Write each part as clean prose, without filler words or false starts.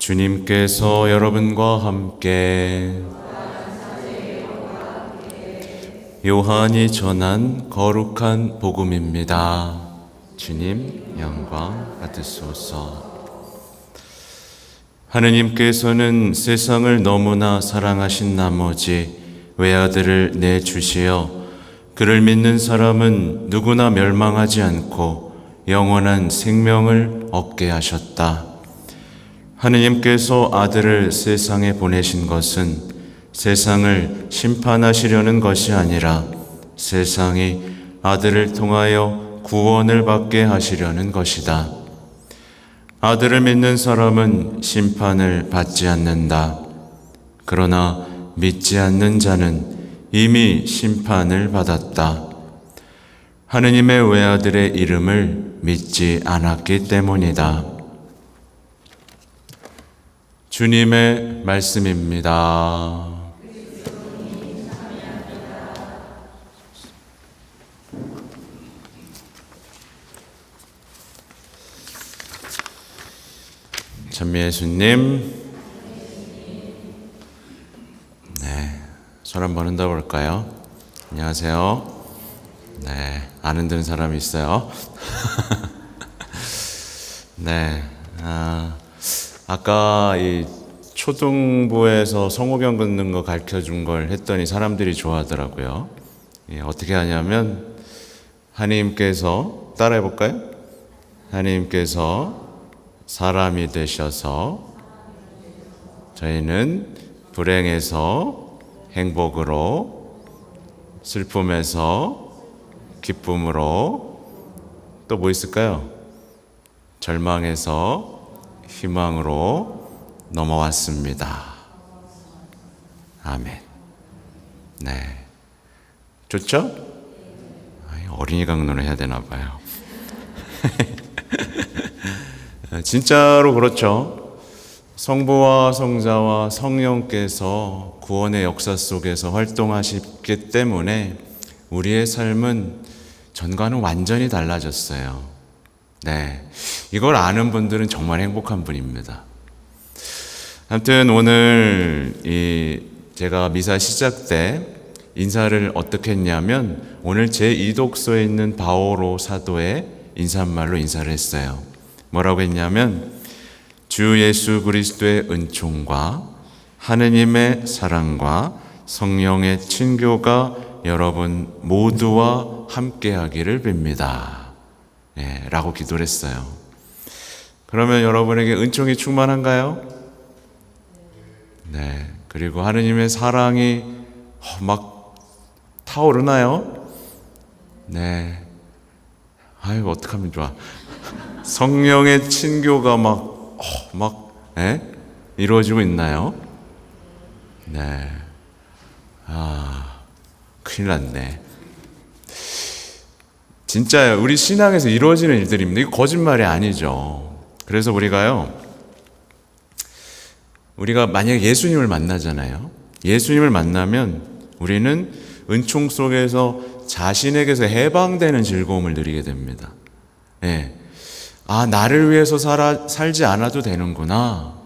주님께서 여러분과 함께 요한이 전한 거룩한 복음입니다. 주님 영광 받으소서. 하느님께서는 세상을 너무나 사랑하신 나머지 외아들을 내주시어 그를 믿는 사람은 누구나 멸망하지 않고 영원한 생명을 얻게 하셨다. 하느님께서 아들을 세상에 보내신 것은 세상을 심판하시려는 것이 아니라 세상이 아들을 통하여 구원을 받게 하시려는 것이다. 아들을 믿는 사람은 심판을 받지 않는다. 그러나 믿지 않는 자는 이미 심판을 받았다. 하느님의 외아들의 이름을 믿지 않았기 때문이다. 주님의 말씀입니다. 찬미예수님, 손 한번 흔들어 볼까요? 안녕하세요. 안 흔드는 사람이 있어요. 아까 이 초등부에서 성호경 긋는 거 가르쳐 준 걸 했더니 사람들이 좋아하더라고요. 어떻게 하냐면, 하나님께서, 따라해 볼까요? 하나님께서 사람이 되셔서 저희는 불행에서 행복으로, 슬픔에서 기쁨으로, 또 뭐 있을까요? 절망에서 희망으로 넘어왔습니다. 아멘. 좋죠? 어린이 강론을 해야 되나 봐요. 진짜로 그렇죠. 성부와 성자와 성령께서 구원의 역사 속에서 활동하시기 때문에 우리의 삶은 전과는 완전히 달라졌어요. 이걸 아는 분들은 정말 행복한 분입니다. 아무튼 오늘 제가 미사 시작 때 인사를 어떻게 했냐면, 오늘 제2독서에 있는 바오로 사도의 인사말로 인사를 했어요. 뭐라고 했냐면, 주 예수 그리스도의 은총과 하느님의 사랑과 성령의 친교가 여러분 모두와 함께하기를 빕니다. 라고 기도를 했어요. 그러면 여러분에게 은총이 충만한가요? 그리고 하느님의 사랑이 막 타오르나요? 어떡하면 좋아. 성령의 친교가 이루어지고 있나요? 큰일 났네. 진짜요. 우리 신앙에서 이루어지는 일들입니다. 이거 거짓말이 아니죠. 그래서 우리가 만약에 예수님을 만나잖아요. 예수님을 만나면 우리는 은총 속에서 자신에게서 해방되는 즐거움을 누리게 됩니다. 나를 위해서 살지 않아도 되는구나.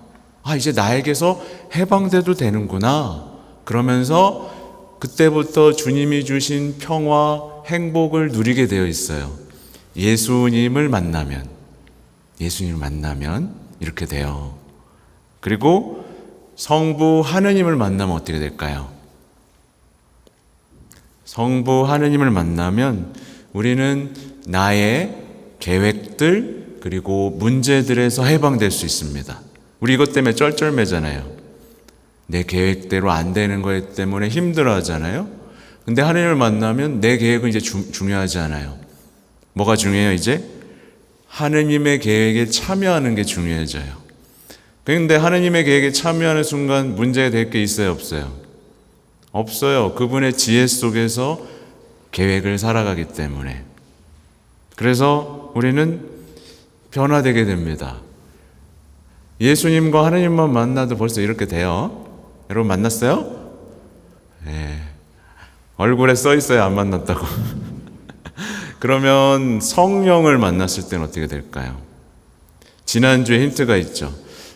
이제 나에게서 해방돼도 되는구나. 그러면서 그때부터 주님이 주신 평화, 행복을 누리게 되어 있어요. 예수님을 만나면 이렇게 돼요. 그리고 성부 하느님을 만나면 어떻게 될까요? 성부 하느님을 만나면 우리는 나의 계획들 그리고 문제들에서 해방될 수 있습니다. 우리 이것 때문에 쩔쩔매잖아요. 내 계획대로 안 되는 것 때문에 힘들어하잖아요. 근데 하느님을 만나면 내 계획은 이제 중요하지 않아요. 뭐가 중요해요 이제? 하느님의 계획에 참여하는 게 중요해져요. 그런데 하느님의 계획에 참여하는 순간 문제가 될 게 있어요, 없어요? 없어요. 그분의 지혜 속에서 계획을 살아가기 때문에. 그래서 우리는 변화되게 됩니다. 예수님과 하느님만 만나도 벌써 이렇게 돼요. 여러분 만났어요? 얼굴에 써 있어요, 안 만났다고. 그러면 성령을 만났을 때는 어떻게 될까요? 지난주에 힌트가 있죠.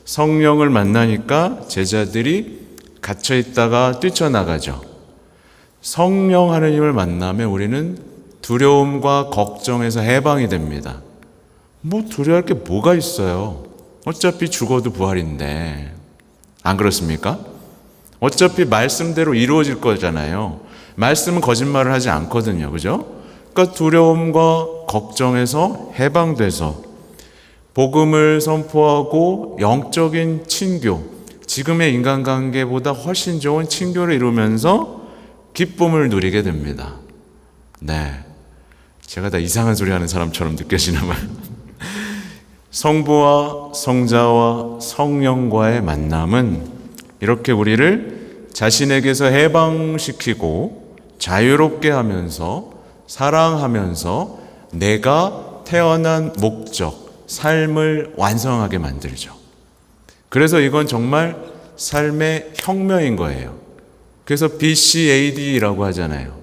성령을 만나니까 제자들이 갇혀 있다가 뛰쳐나가죠. 성령 하느님을 만나면 우리는 두려움과 걱정에서 해방이 됩니다. 뭐 두려워할 게 뭐가 있어요? 어차피 죽어도 부활인데. 안 그렇습니까? 어차피 말씀대로 이루어질 거잖아요. 말씀은 거짓말을 하지 않거든요. 그죠? 그러니까 두려움과 걱정에서 해방돼서 복음을 선포하고 영적인 친교, 지금의 인간관계보다 훨씬 좋은 친교를 이루면서 기쁨을 누리게 됩니다. 네, 제가 다 이상한 소리 하는 사람처럼 느껴지나 봐요. 성부와 성자와 성령과의 만남은 이렇게 우리를 자신에게서 해방시키고 자유롭게 하면서 사랑하면서 내가 태어난 목적, 삶을 완성하게 만들죠. 그래서 이건 정말 삶의 혁명인 거예요. 그래서 BCAD라고 하잖아요.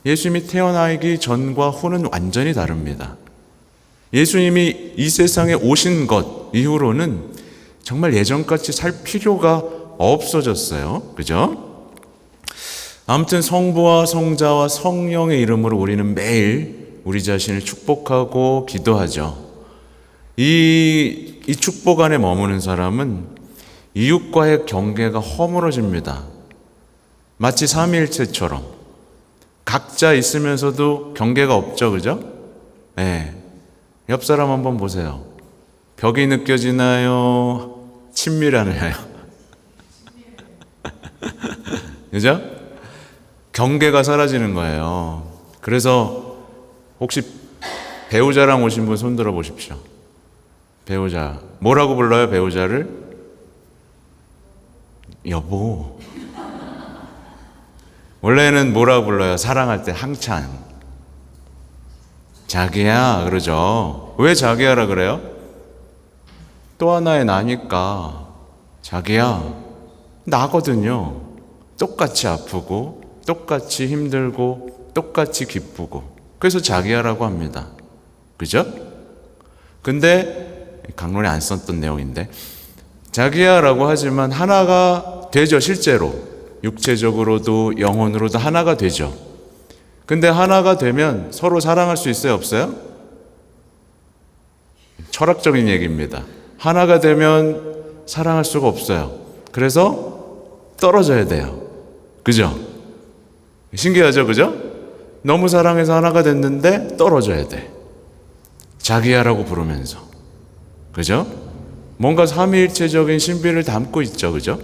예수님이 태어나기 전과 후는 완전히 다릅니다. 예수님이 이 세상에 오신 것 이후로는 정말 예전같이 살 필요가 없어졌어요. 그죠? 아무튼 성부와 성자와 성령의 이름으로 우리는 매일 우리 자신을 축복하고 기도하죠. 이 축복 안에 머무는 사람은 이웃과의 경계가 허물어집니다. 마치 삼위일체처럼 각자 있으면서도 경계가 없죠. 그죠? 네. 옆 사람 한번 보세요. 벽이 느껴지나요? 친밀하나요? 그죠? 경계가 사라지는 거예요. 그래서 혹시 배우자랑 오신 분 손 들어 보십시오. 배우자. 뭐라고 불러요, 배우자를? 여보. 원래는 뭐라고 불러요? 사랑할 때 항찬. 자기야 그러죠. 왜 자기야라 그래요? 또 하나의 나니까. 자기야, 나거든요. 똑같이 아프고 똑같이 힘들고 똑같이 기쁘고. 그래서 자기야라고 합니다. 그죠? 근데 강론에 안 썼던 내용인데 자기야라고 하지만 하나가 되죠. 실제로 육체적으로도 영혼으로도 하나가 되죠. 근데 하나가 되면 서로 사랑할 수 있어요? 없어요? 철학적인 얘기입니다. 하나가 되면 사랑할 수가 없어요. 그래서 떨어져야 돼요. 그죠? 신기하죠? 그죠? 너무 사랑해서 하나가 됐는데 떨어져야 돼. 자기야라고 부르면서. 그죠? 뭔가 삼위일체적인 신비를 담고 있죠. 그죠?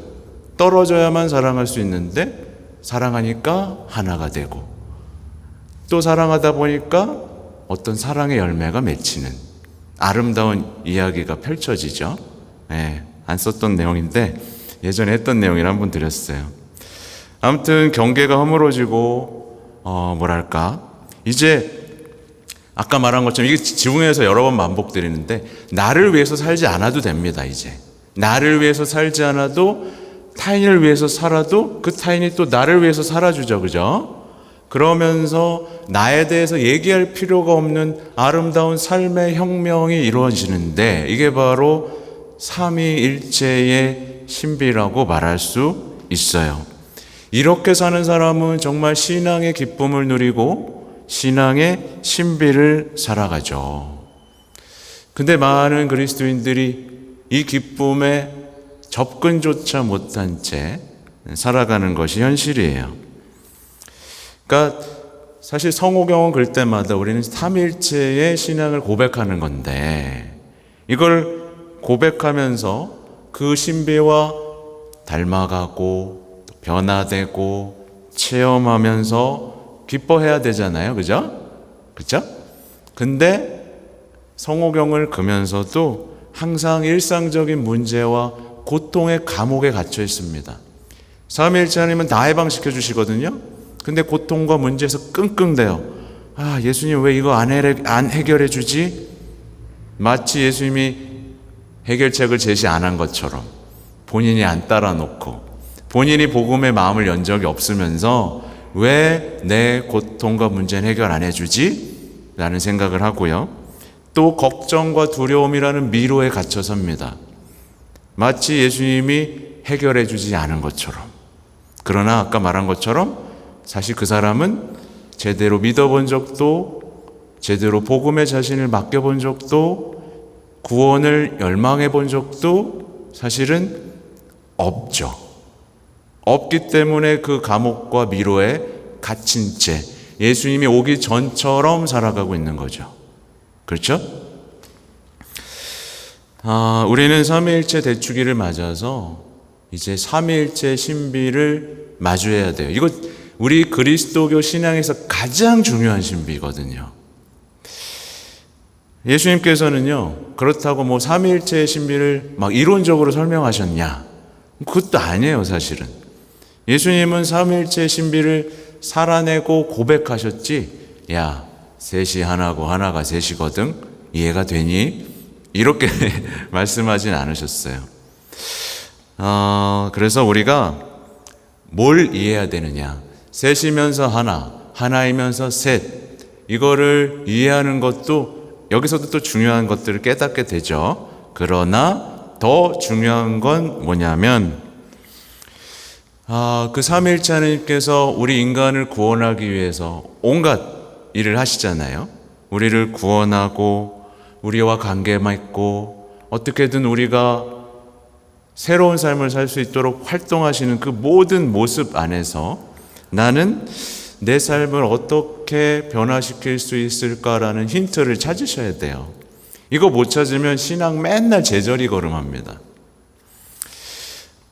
떨어져야만 사랑할 수 있는데 사랑하니까 하나가 되고 또 사랑하다 보니까 어떤 사랑의 열매가 맺히는 아름다운 이야기가 펼쳐지죠. 네, 안 썼던 내용인데 예전에 했던 내용이라 한번 드렸어요. 아무튼 경계가 허물어지고 이제 아까 말한 것처럼 이게 지붕에서 여러 번 반복드리는데 나를 위해서 살지 않아도 됩니다. 이제 나를 위해서 살지 않아도 타인을 위해서 살아도 그 타인이 또 나를 위해서 살아주죠. 그죠? 그러면서 나에 대해서 얘기할 필요가 없는 아름다운 삶의 혁명이 이루어지는데 이게 바로 삼위일체의 신비라고 말할 수 있어요. 이렇게 사는 사람은 정말 신앙의 기쁨을 누리고 신앙의 신비를 살아가죠. 근데 많은 그리스도인들이 이 기쁨에 접근조차 못한 채 살아가는 것이 현실이에요. 그러니까 사실 성호경을 글 때마다 우리는 삼일체의 신앙을 고백하는 건데 이걸 고백하면서 그 신비와 닮아가고 변화되고 체험하면서 기뻐해야 되잖아요. 그죠? 그죠? 근데 성호경을 그면서도 항상 일상적인 문제와 고통의 감옥에 갇혀 있습니다. 삼위일체 하나님은 다 해방시켜 주시거든요. 근데 고통과 문제에서 끙끙대요. 아, 예수님 왜 이거 안 해결해 주지? 마치 예수님이 해결책을 제시 안 한 것처럼 본인이 안 따라 놓고 본인이 복음의 마음을 연 적이 없으면서 왜 내 고통과 문제는 해결 안 해주지? 라는 생각을 하고요. 또 걱정과 두려움이라는 미로에 갇혀 섭니다. 마치 예수님이 해결해 주지 않은 것처럼. 그러나 아까 말한 것처럼 사실 그 사람은 제대로 믿어본 적도, 제대로 복음에 자신을 맡겨본 적도, 구원을 열망해 본 적도 사실은 없죠. 없기 때문에 그 감옥과 미로에 갇힌 채 예수님이 오기 전처럼 살아가고 있는 거죠. 그렇죠? 우리는 삼위일체 대축일을 맞아서 이제 삼위일체 신비를 마주해야 돼요. 이거 우리 그리스도교 신앙에서 가장 중요한 신비거든요. 예수님께서는요, 그렇다고 뭐 삼위일체의 신비를 막 이론적으로 설명하셨냐? 그것도 아니에요, 사실은. 예수님은 삼위일체의 신비를 살아내고 고백하셨지, 야, 셋이 하나고 하나가 셋이거든? 이해가 되니? 이렇게 말씀하진 않으셨어요. 그래서 우리가 뭘 이해해야 되느냐? 셋이면서 하나, 하나이면서 셋, 이거를 이해하는 것도 여기서도 또 중요한 것들을 깨닫게 되죠. 그러나 더 중요한 건 뭐냐면 그 삼위일체 하나님께서 우리 인간을 구원하기 위해서 온갖 일을 하시잖아요. 우리를 구원하고 우리와 관계 맺고 어떻게든 우리가 새로운 삶을 살 수 있도록 활동하시는 그 모든 모습 안에서 나는 내 삶을 어떻게 변화시킬 수 있을까라는 힌트를 찾으셔야 돼요. 이거 못 찾으면 신앙 맨날 제자리 걸음합니다.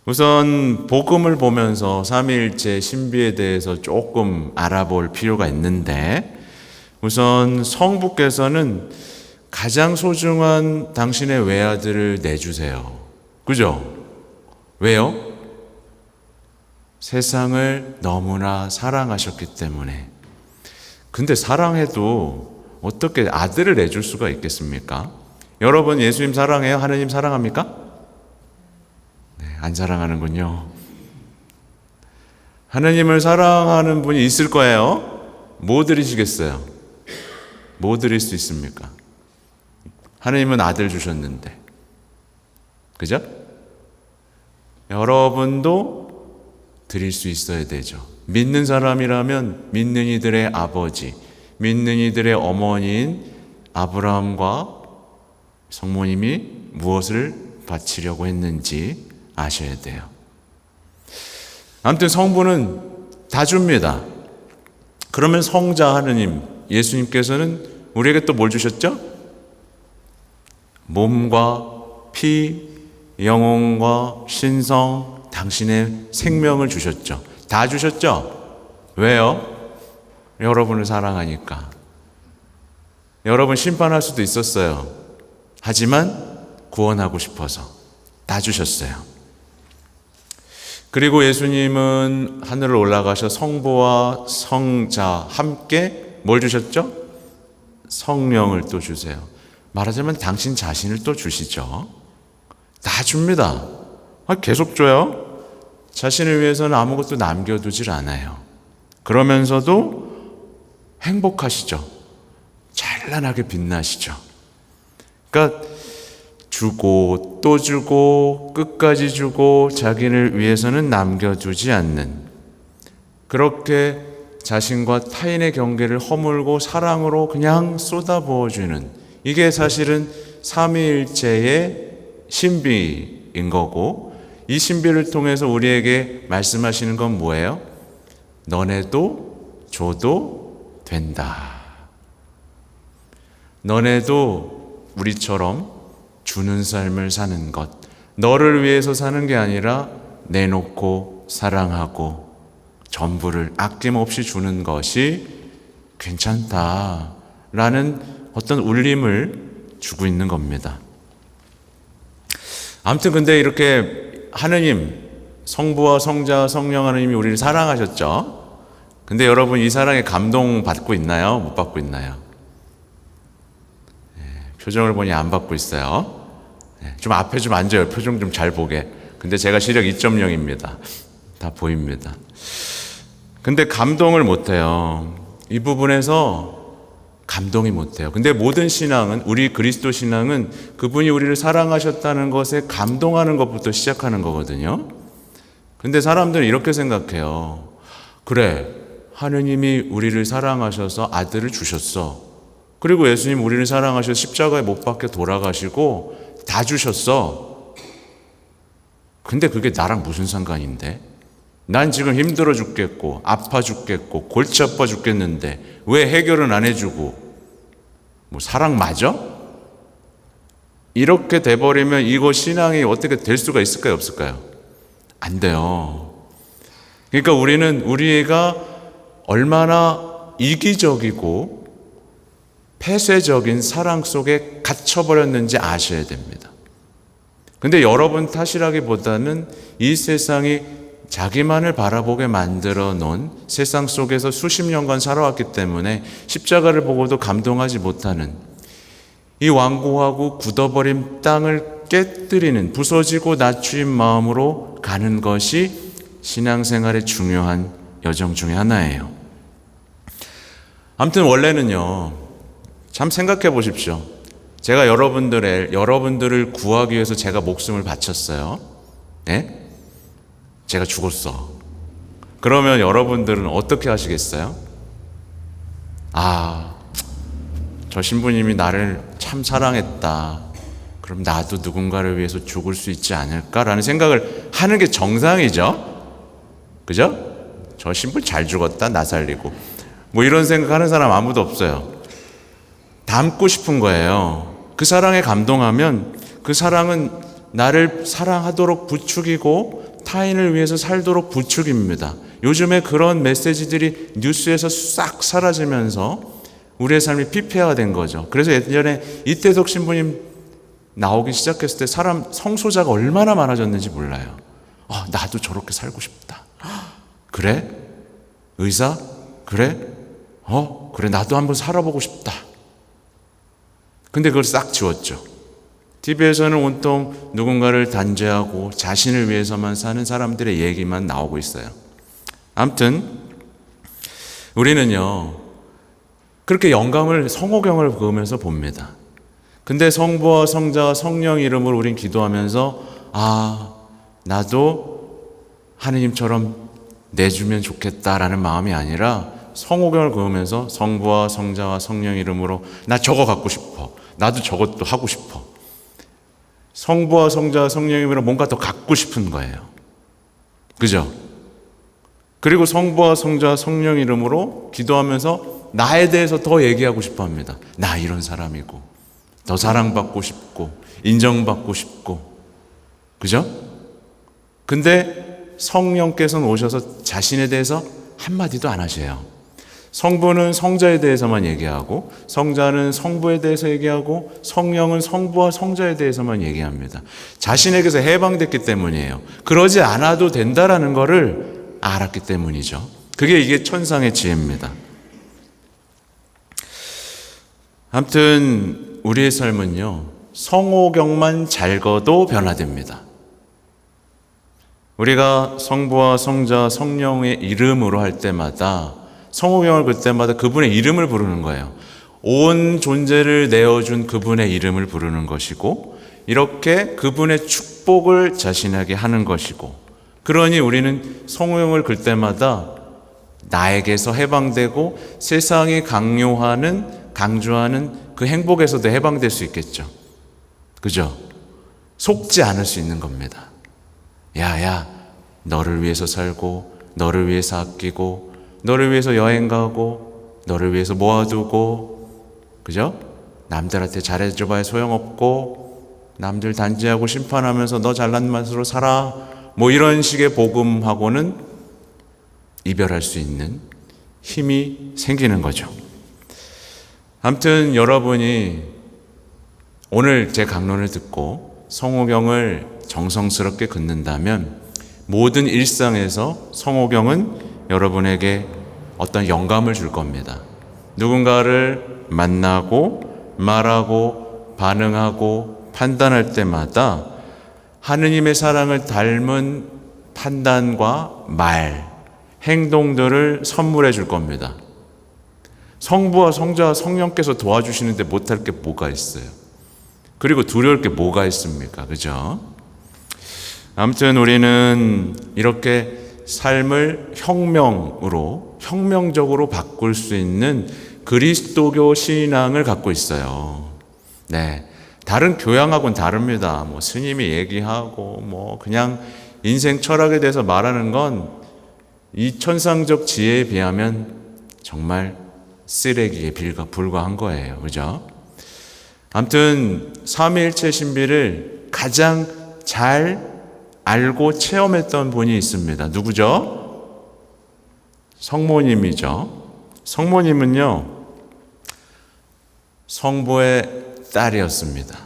우선 복음을 보면서 삼위일체 신비에 대해서 조금 알아볼 필요가 있는데, 우선 성부께서는 가장 소중한 당신의 외아들을 내주세요. 그죠? 왜요? 세상을 너무나 사랑하셨기 때문에. 근데 사랑해도 어떻게 아들을 내줄 수가 있겠습니까? 여러분 예수님 사랑해요? 하느님 사랑합니까? 네, 안 사랑하는군요. 하느님을 사랑하는 분이 있을 거예요. 뭐 드리시겠어요? 뭐 드릴 수 있습니까? 하느님은 아들 주셨는데. 그죠? 여러분도 드릴 수 있어야 되죠. 믿는 사람이라면 믿는 이들의 아버지, 믿는 이들의 어머니인 아브라함과 성모님이 무엇을 바치려고 했는지 아셔야 돼요. 아무튼 성부는 다 줍니다. 그러면 성자 하느님, 예수님께서는 우리에게 또 뭘 주셨죠? 몸과 피, 영혼과 신성, 당신의 생명을 주셨죠. 다 주셨죠? 왜요? 여러분을 사랑하니까. 여러분 심판할 수도 있었어요. 하지만 구원하고 싶어서 다 주셨어요. 그리고 예수님은 하늘을 올라가셔 성부와 성자 함께 뭘 주셨죠? 성령을 또 주세요. 말하자면 당신 자신을 또 주시죠. 다 줍니다. 계속 줘요. 자신을 위해서는 아무것도 남겨두질 않아요. 그러면서도 행복하시죠. 찬란하게 빛나시죠. 그러니까 주고 또 주고 끝까지 주고 자기를 위해서는 남겨두지 않는, 그렇게 자신과 타인의 경계를 허물고 사랑으로 그냥 쏟아부어주는, 이게 사실은 삼위일체의 신비인 거고, 이 신비를 통해서 우리에게 말씀하시는 건 뭐예요? 너네도 줘도 된다. 너네도 우리처럼 주는 삶을 사는 것, 너를 위해서 사는 게 아니라 내놓고 사랑하고 전부를 아낌없이 주는 것이 괜찮다라는 어떤 울림을 주고 있는 겁니다. 아무튼 근데 이렇게 하느님, 성부와 성자, 성령 하느님이 우리를 사랑하셨죠. 근데 여러분 이 사랑에 감동받고 있나요? 못 받고 있나요? 표정을 보니 안 받고 있어요. 좀 앞에 좀 앉아요. 표정 좀 잘 보게. 근데 제가 시력 2.0입니다. 다 보입니다. 근데 감동을 못 해요. 이 부분에서 감동이 못해요. 근데 모든 신앙은, 우리 그리스도 신앙은 그분이 우리를 사랑하셨다는 것에 감동하는 것부터 시작하는 거거든요. 근데 사람들은 이렇게 생각해요. 그래, 하느님이 우리를 사랑하셔서 아들을 주셨어. 그리고 예수님 우리를 사랑하셔서 십자가에 못 박혀 돌아가시고 다 주셨어. 근데 그게 나랑 무슨 상관인데? 난 지금 힘들어 죽겠고 아파 죽겠고 골치 아파 죽겠는데 왜 해결은 안 해주고, 뭐 사랑 맞아? 이렇게 돼버리면 이거 신앙이 어떻게 될 수가 있을까요, 없을까요? 안 돼요. 그러니까 우리는 우리가 얼마나 이기적이고 폐쇄적인 사랑 속에 갇혀버렸는지 아셔야 됩니다. 근데 여러분 탓이라기보다는 이 세상이 자기만을 바라보게 만들어 놓은 세상 속에서 수십 년간 살아왔기 때문에 십자가를 보고도 감동하지 못하는, 이 완고하고 굳어버린 땅을 깨뜨리는 부서지고 낮추인 마음으로 가는 것이 신앙생활의 중요한 여정 중에 하나예요. 아무튼 원래는요, 참 생각해 보십시오. 제가 여러분들을 구하기 위해서 제가 목숨을 바쳤어요. 네? 제가 죽었어. 그러면 여러분들은 어떻게 하시겠어요? 아, 저 신부님이 나를 참 사랑했다. 그럼 나도 누군가를 위해서 죽을 수 있지 않을까라는 생각을 하는 게 정상이죠. 그죠? 저 신부 잘 죽었다, 나 살리고. 뭐 이런 생각하는 사람 아무도 없어요. 닮고 싶은 거예요. 그 사랑에 감동하면 그 사랑은 나를 사랑하도록 부추기고 타인을 위해서 살도록 부추깁니다. 요즘에 그런 메시지들이 뉴스에서 싹 사라지면서 우리의 삶이 피폐화가 된 거죠. 그래서 예전에 이태석 신부님 나오기 시작했을 때 사람 성소자가 얼마나 많아졌는지 몰라요. 나도 저렇게 살고 싶다. 그래? 의사? 그래? 그래, 나도 한번 살아보고 싶다. 근데 그걸 싹 지웠죠. TV에서는 온통 누군가를 단죄하고 자신을 위해서만 사는 사람들의 얘기만 나오고 있어요. 아무튼 우리는요, 그렇게 영감을, 성호경을 그으면서 봅니다. 근데 성부와 성자와 성령 이름으로 우린 기도하면서 나도 하느님처럼 내주면 좋겠다라는 마음이 아니라 성호경을 그으면서 성부와 성자와 성령 이름으로 나 저거 갖고 싶어. 나도 저것도 하고 싶어. 성부와 성자와 성령 이름으로 뭔가 더 갖고 싶은 거예요. 그죠? 그리고 성부와 성자와 성령 이름으로 기도하면서 나에 대해서 더 얘기하고 싶어 합니다. 나 이런 사람이고, 더 사랑받고 싶고, 인정받고 싶고. 그죠? 근데 성령께서는 오셔서 자신에 대해서 한마디도 안 하셔요. 성부는 성자에 대해서만 얘기하고, 성자는 성부에 대해서 얘기하고, 성령은 성부와 성자에 대해서만 얘기합니다. 자신에게서 해방됐기 때문이에요. 그러지 않아도 된다라는 것을 알았기 때문이죠. 이게 천상의 지혜입니다. 아무튼 우리의 삶은요, 성호경만 잘 거도 변화됩니다. 우리가 성부와 성자, 성령의 이름으로 할 때마다, 성호경을 그때마다 그분의 이름을 부르는 거예요. 온 존재를 내어준 그분의 이름을 부르는 것이고, 이렇게 그분의 축복을 자신에게 하는 것이고, 그러니 우리는 성호경을 글 때마다 나에게서 해방되고 세상이 강조하는 그 행복에서도 해방될 수 있겠죠. 그죠? 속지 않을 수 있는 겁니다. 야, 너를 위해서 살고, 너를 위해서 아끼고, 너를 위해서 여행 가고, 너를 위해서 모아두고, 그죠? 남들한테 잘해줘봐야 소용없고, 남들 단죄하고 심판하면서 너 잘난 맛으로 살아. 뭐 이런 식의 복음하고는 이별할 수 있는 힘이 생기는 거죠. 아무튼 여러분이 오늘 제 강론을 듣고 성호경을 정성스럽게 긋는다면 모든 일상에서 성호경은 여러분에게 어떤 영감을 줄 겁니다. 누군가를 만나고 말하고 반응하고 판단할 때마다 하느님의 사랑을 닮은 판단과 말, 행동들을 선물해 줄 겁니다. 성부와 성자와 성령께서 도와주시는데 못할 게 뭐가 있어요? 그리고 두려울 게 뭐가 있습니까? 그죠? 아무튼 우리는 이렇게 삶을 혁명적으로 바꿀 수 있는 그리스도교 신앙을 갖고 있어요. 네. 다른 교양하고는 다릅니다. 스님이 얘기하고 그냥 인생 철학에 대해서 말하는 건 이 천상적 지혜에 비하면 정말 쓰레기에 불과한 거예요. 그죠? 아무튼 삼위일체 신비를 가장 잘 알고 체험했던 분이 있습니다. 누구죠? 성모님이죠. 성모님은요, 성부의 딸이었습니다.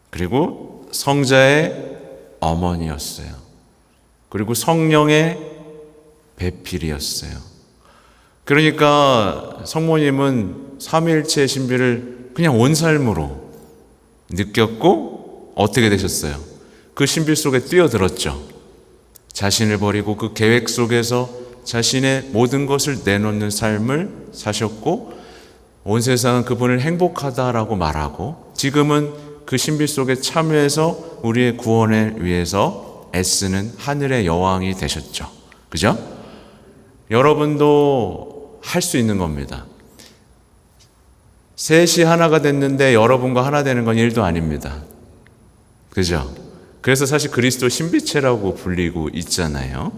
그리고 성자의 어머니였어요. 그리고 성령의 배필이었어요. 그러니까 성모님은 삼위일체의 신비를 그냥 온 삶으로 느꼈고 어떻게 되셨어요? 그 신비 속에 뛰어들었죠. 자신을 버리고 그 계획 속에서 자신의 모든 것을 내놓는 삶을 사셨고 온 세상은 그분을 행복하다라고 말하고 지금은 그 신비 속에 참여해서 우리의 구원을 위해서 애쓰는 하늘의 여왕이 되셨죠. 그죠? 여러분도 할 수 있는 겁니다. 셋이 하나가 됐는데 여러분과 하나 되는 건 일도 아닙니다. 그죠? 그래서 사실 그리스도 신비체라고 불리고 있잖아요.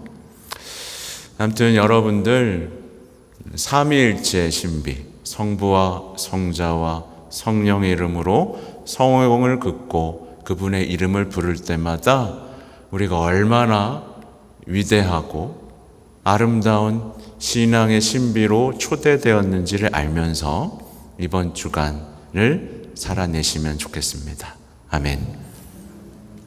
아무튼 여러분들 삼위일체 신비, 성부와 성자와 성령의 이름으로 성공을 긋고 그분의 이름을 부를 때마다 우리가 얼마나 위대하고 아름다운 신앙의 신비로 초대되었는지를 알면서 이번 주간을 살아내시면 좋겠습니다. 아멘.